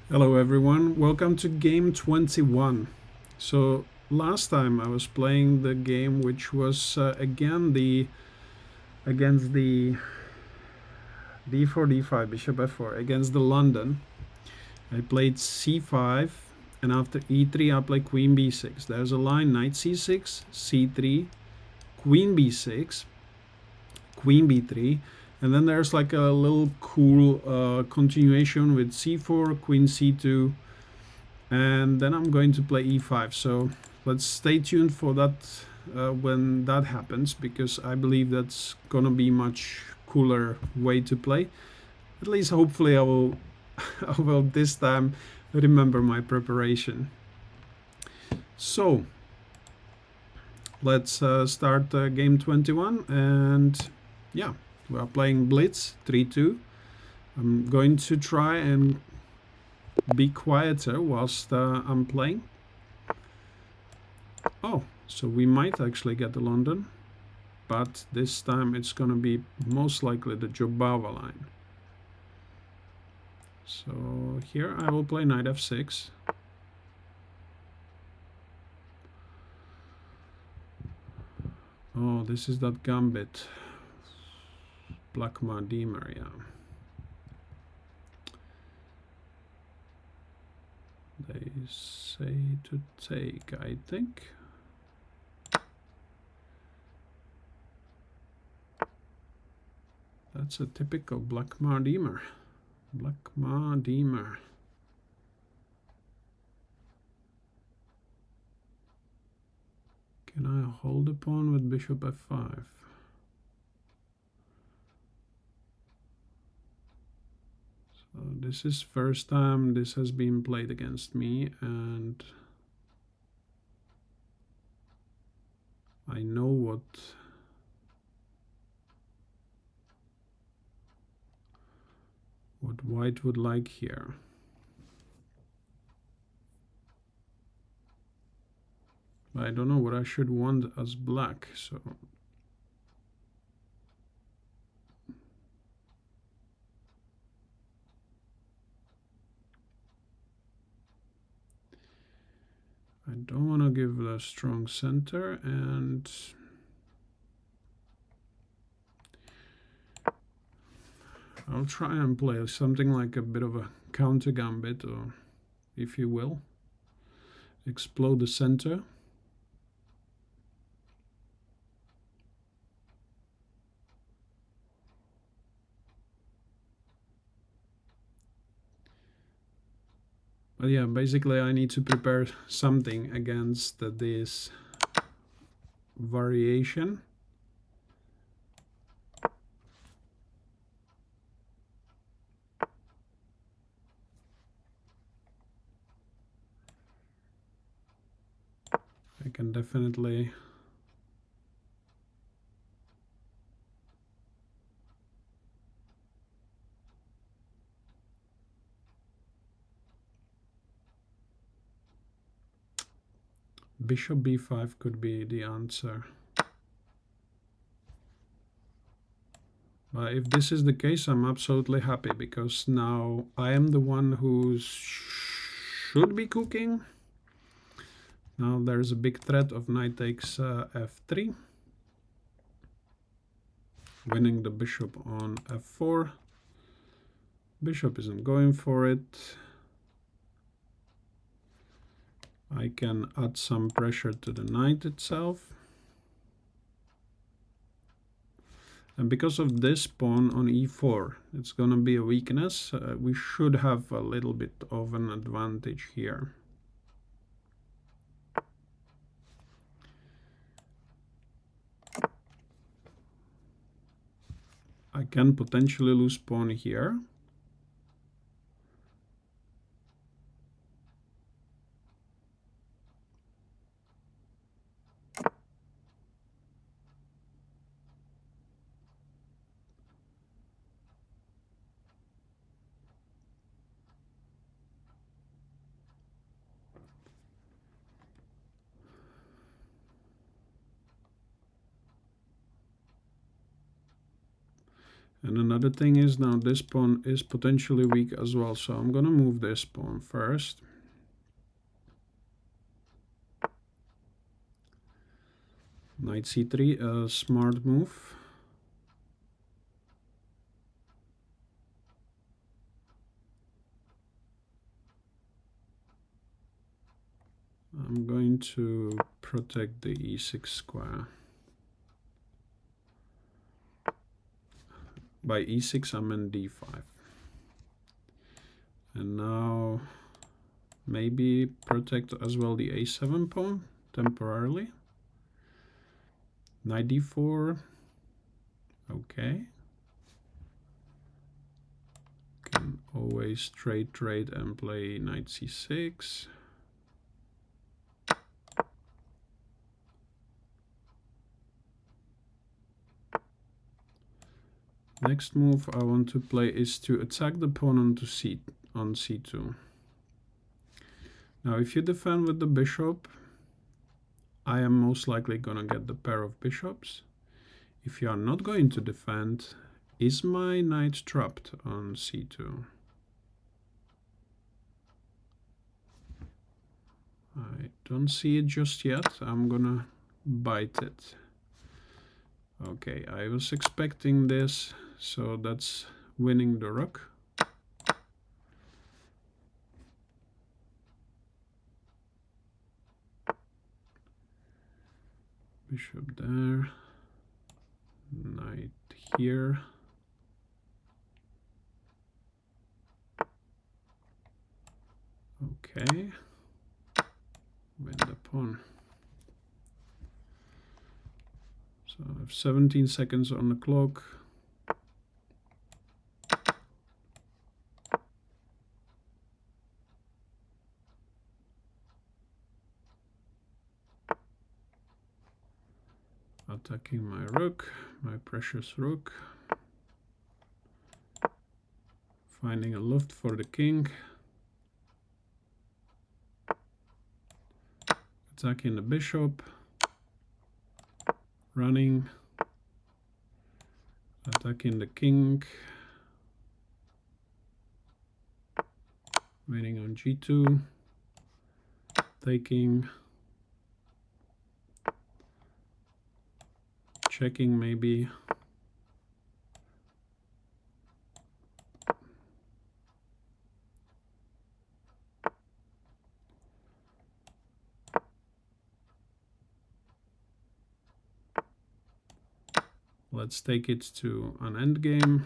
Hello everyone, welcome to game 21. So last time I was playing the game which was against the d4 d5 bishop f4 against the London. I played c5 and after e3 I played queen b6. There's a line knight c6, c3, queen b6, queen b3, and then there's like a little cool continuation with c4, queen c2, and then I'm going to play e5. So let's stay tuned for that when that happens, because I believe that's gonna be much cooler way to play. At least hopefully I will I will this time remember my preparation. So let's start game 21, and yeah, we are playing Blitz 3-2. I'm going to try and be quieter whilst I'm playing. Oh, so we might actually get the London, but this time it's gonna be most likely the Jobava line. So here I will play knight f6. Oh, this is that gambit. Blackmar-Diemer, yeah. They say to take, I think. That's a typical Blackmar-Diemer. Blackmar-Diemer. Can I hold a pawn with bishop f5? So this is first time this has been played against me, and I know what white would like here. I don't know what I should want as black, so I don't want to give a strong center, and I'll try and play something like a bit of a counter gambit, or if you will, explode the center. But yeah, basically I need to prepare something against this variation. I can definitely bishop b5 could be the answer. If this is the case, I'm absolutely happy, because now I am the one who should be cooking. Now there's a big threat of knight takes f3, winning the bishop on f4. Bishop isn't going for it. I can add some pressure to the knight itself. And because of this pawn on e4, it's going to be a weakness. We should have a little bit of an advantage here. I can potentially lose pawn here. And another thing is now this pawn is potentially weak as well, so I'm gonna move this pawn first. Knight c3, a smart move. I'm going to protect the e6 square. By e6 I'm in d5. And now maybe protect as well the a7 pawn temporarily. Knight d4. Okay. Can always trade and play knight c6. Next move I want to play is to attack the pawn on c2. Now if you defend with the bishop, I am most likely gonna get the pair of bishops. If you are not going to defend, is my knight trapped on c2? I don't see it just yet. I'm gonna bite it. Okay, I was expecting this, so that's winning the rook. Bishop there, knight here. Okay, win the pawn. So I have 17 seconds on the clock. Attacking my rook, my precious rook. Finding a loft for the king. Attacking the bishop. Running. Attacking the king. Waiting on g2. Taking. Checking maybe. Let's take it to an endgame,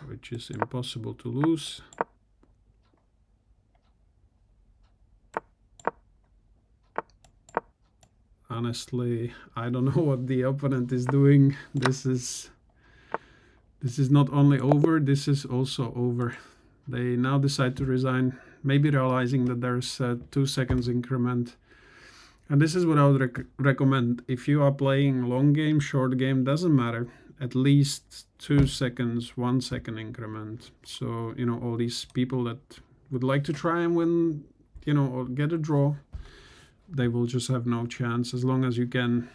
which is impossible to lose. Honestly, I don't know what the opponent is doing. This is not only over, this is also over. They now decide to resign, maybe realizing that there's a 2 seconds increment. And this is what I would recommend. If you are playing long game, short game, doesn't matter. At least 2 seconds, 1 second increment. So, you know, all these people that would like to try and win, you know, or get a draw, they will just have no chance as long as you can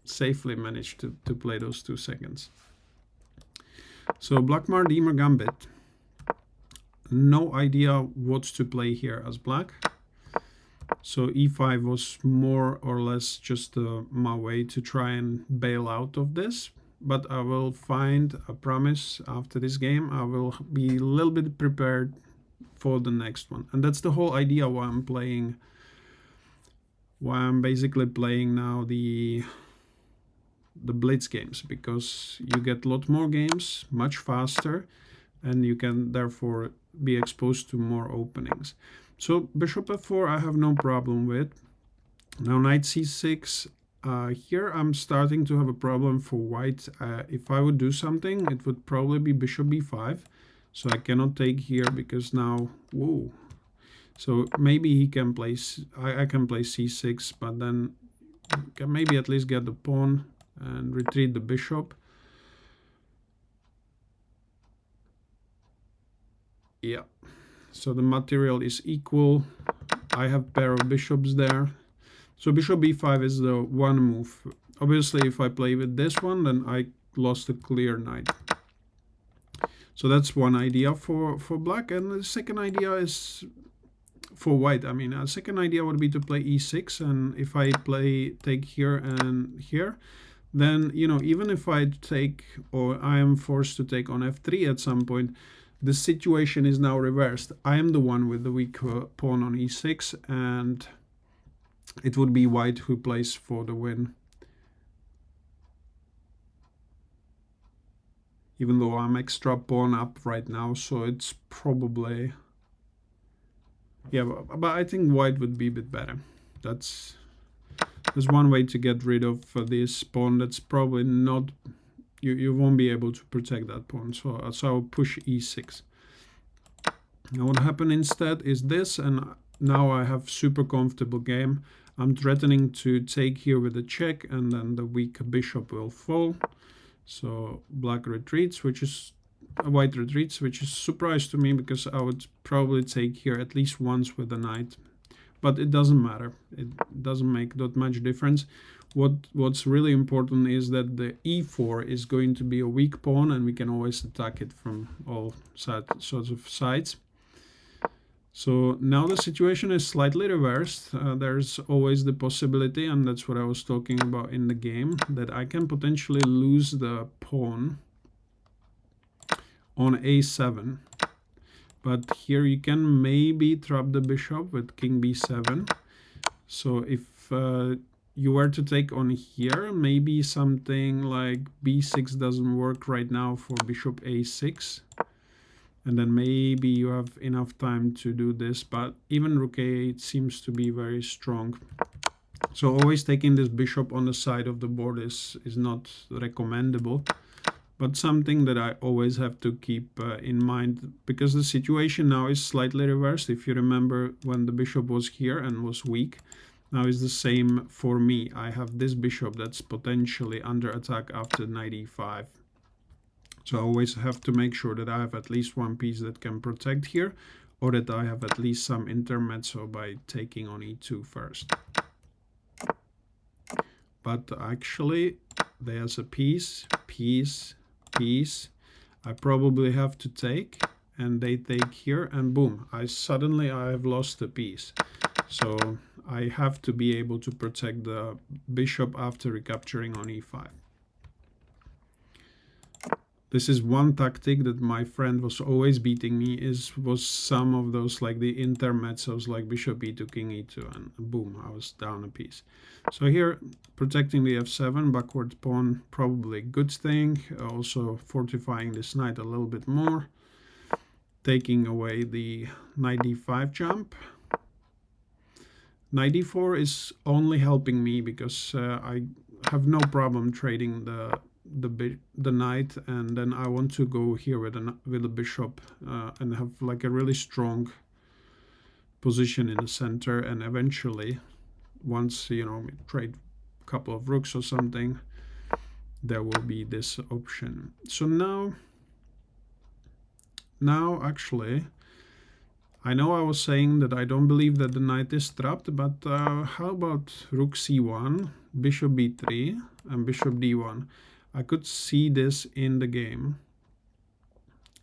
safely manage to play those 2 seconds. So Blackmar-Diemer Gambit. No idea what to play here as black. So e5 was more or less just my way to try and bail out of this. But I will find, a promise, after this game, I will be a little bit prepared for the next one. And that's the whole idea why I'm playing, why I'm basically playing now the blitz games, because you get a lot more games much faster and you can therefore be exposed to more openings. So bishop f4 I have no problem with. Now knight c6, here I'm starting to have a problem for white. If I would do something, it would probably be bishop b5. So I cannot take here because now, whoa. So maybe he can play, I can play c6, but then can maybe at least get the pawn and retreat the bishop. Yeah, so the material is equal. I have pair of bishops there. So bishop b5 is the one move. Obviously, if I play with this one, then I lost a clear knight. So that's one idea for black, and the second idea is for white. I mean, a second idea would be to play e6, and if I take here and here, then, you know, even if I take, or I am forced to take on f3 at some point, the situation is now reversed. I am the one with the weak pawn on e6, and it would be white who plays for the win. Even though I'm extra pawn up right now, so it's probably, yeah, but I think white would be a bit better. There's one way to get rid of this pawn that's probably not, you won't be able to protect that pawn, so I'll push e6. Now what happened instead is this, and now I have super comfortable game. I'm threatening to take here with a check, and then the weak bishop will fall. So black retreats, which is white retreats, which is a surprise to me because I would probably take here at least once with the knight. But it doesn't matter. It doesn't make that much difference. What's really important is that the e4 is going to be a weak pawn, and we can always attack it from all sorts of sides. So now the situation is slightly reversed. There's always the possibility, and that's what I was talking about in the game, that I can potentially lose the pawn on a7. But here you can maybe trap the bishop with king b7. So if you were to take on here, maybe something like b6 doesn't work right now for bishop a6. And then maybe you have enough time to do this, but even rook a8 seems to be very strong. So always taking this bishop on the side of the board is not recommendable, but something that I always have to keep in mind, because the situation now is slightly reversed. If you remember when the bishop was here and was weak, now is the same for me. I have this bishop that's potentially under attack after knight e5. So I always have to make sure that I have at least one piece that can protect here, or that I have at least some intermezzo by taking on e2 first. But actually, there's a piece. I probably have to take, and they take here, and boom, I have lost a piece. So I have to be able to protect the bishop after recapturing on e5. This is one tactic that my friend was always beating me, was some of those, like the intermezzos, like bishop e2, king e2, and boom, I was down a piece. So here, protecting the f7 backward pawn, probably a good thing. Also fortifying this knight a little bit more. Taking away the knight d5 jump. Knight d4 is only helping me because I have no problem trading the knight, and then I want to go here with a bishop and have like a really strong position in the center, and eventually, once, you know, we trade a couple of rooks or something, there will be this option. So now actually, I know I was saying that I don't believe that the knight is trapped, but how about rook c1, bishop b3, and bishop d1? I could see this in the game,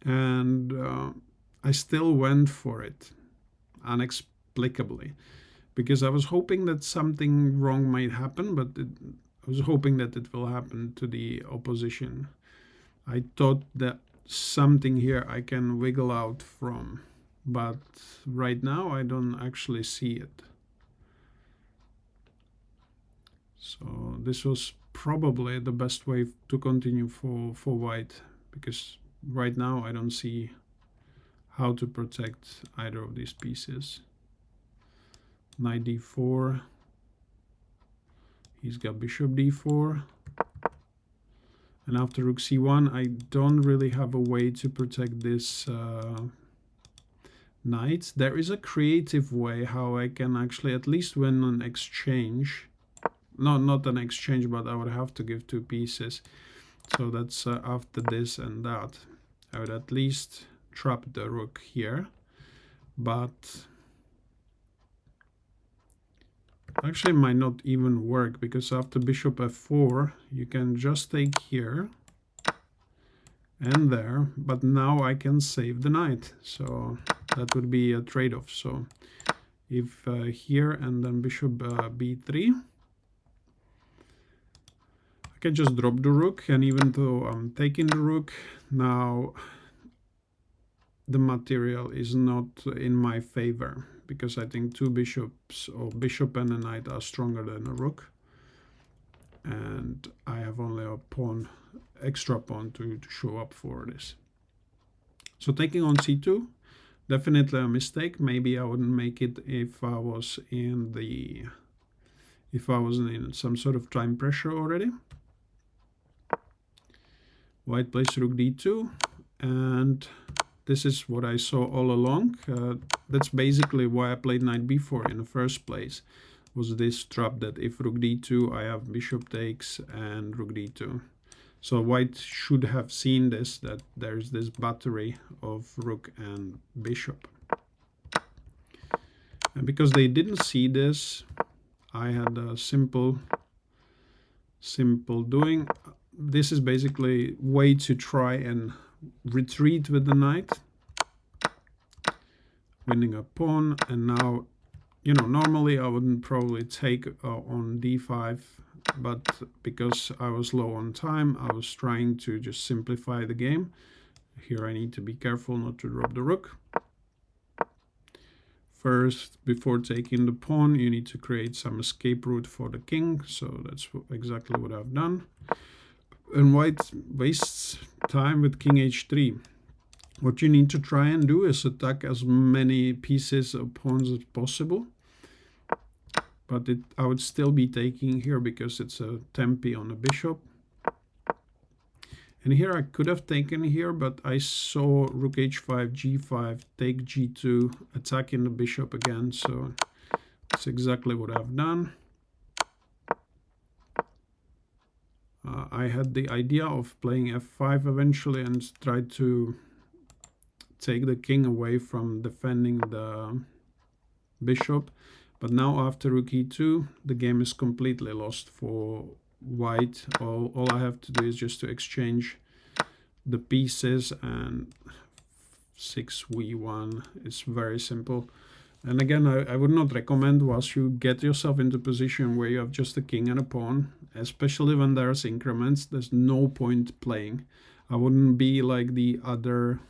and I still went for it inexplicably, because I was hoping that something wrong might happen, but I was hoping that it will happen to the opposition. I thought that something here I can wiggle out from, but right now I don't actually see it. So this was probably the best way to continue for white, because right now I don't see how to protect either of these pieces. Knight d4, he's got bishop d4, and after rook c1 I don't really have a way to protect this knight. There is a creative way how I can actually at least win an exchange. No, not an exchange, but I would have to give two pieces. So that's after this and that. I would at least trap the rook here. But actually might not even work, because after bishop f4, you can just take here. and there, but now I can save the knight, so that would be a trade-off. So if here and then bishop b3, I can just drop the rook, and even though I'm taking the rook, now the material is not in my favor, because I think two bishops, or bishop and a knight, are stronger than a rook, and I have only a pawn, extra pawn to show up for this. So taking on c2, definitely a mistake. Maybe I wouldn't make it if I was in the, if I wasn't in some sort of time pressure already. White plays rook d2, and this is what I saw all along. That's basically why I played knight b4 in the first place, was this trap that if rook d2, I have bishop takes and rook d2. So white should have seen this, that there's this battery of rook and bishop. And because they didn't see this, I had a simple doing. This is basically way to try and retreat with the knight, winning a pawn. And now, you know, normally I wouldn't probably take on d5, but because I was low on time, I was trying to just simplify the game. Here I need to be careful not to drop the rook. First, before taking the pawn, you need to create some escape route for the king, so that's exactly what I've done. And white wastes time with king h3. What you need to try and do is attack as many pieces of pawns as possible. But I would still be taking here because it's a tempi on the bishop. And here I could have taken here, but I saw rook h5, g5, take g2, attacking the bishop again. So that's exactly what I've done. I had the idea of playing f5 eventually and try to take the king away from defending the bishop. But now after rook e2, the game is completely lost for white. All I have to do is just to exchange the pieces, and 6v1 is very simple. And again, I would not recommend, once you get yourself into a position where you have just a king and a pawn, especially when there's increments, there's no point playing. I wouldn't be like the other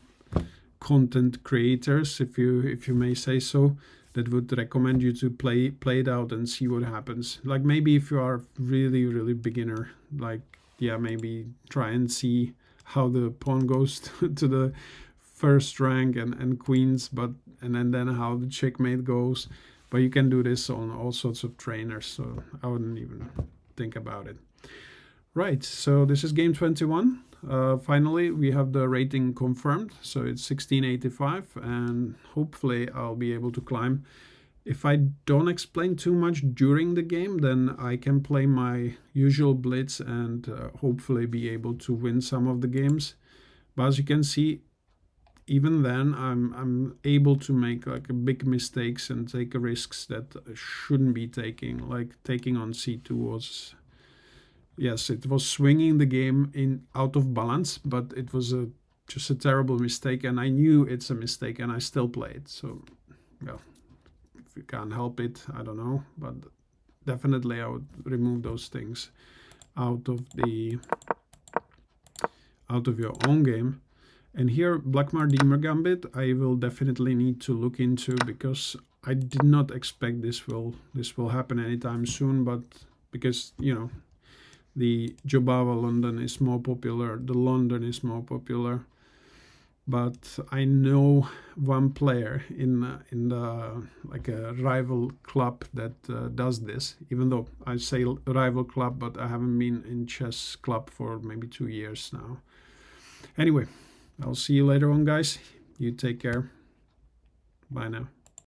content creators, if you may say so, that would recommend you to play it out and see what happens. Like maybe if you are really beginner, like yeah, maybe try and see how the pawn goes to the first rank and queens, but and then how the checkmate goes. But you can do this on all sorts of trainers, so I wouldn't even think about it. Right, so this is game 21. Finally, we have the rating confirmed, so it's 1685, and hopefully I'll be able to climb. If I don't explain too much during the game, then I can play my usual blitz and hopefully be able to win some of the games. But as you can see, even then I'm able to make like big mistakes and take risks that I shouldn't be taking. Like taking on c2 was, yes, it was swinging the game out of balance, but it was just a terrible mistake, and I knew it's a mistake and I still played. So well, if you can't help it, I don't know, but definitely I would remove those things out of your own game. And here, Blackmar-Diemer Gambit, I will definitely need to look into, because I did not expect this will happen anytime soon. But because, you know, the Jobava London is more popular, the London is more popular. But I know one player in the like a rival club that does this. Even though I say rival club, but I haven't been in chess club for maybe 2 years now. Anyway, I'll see you later on, guys. You take care. Bye now.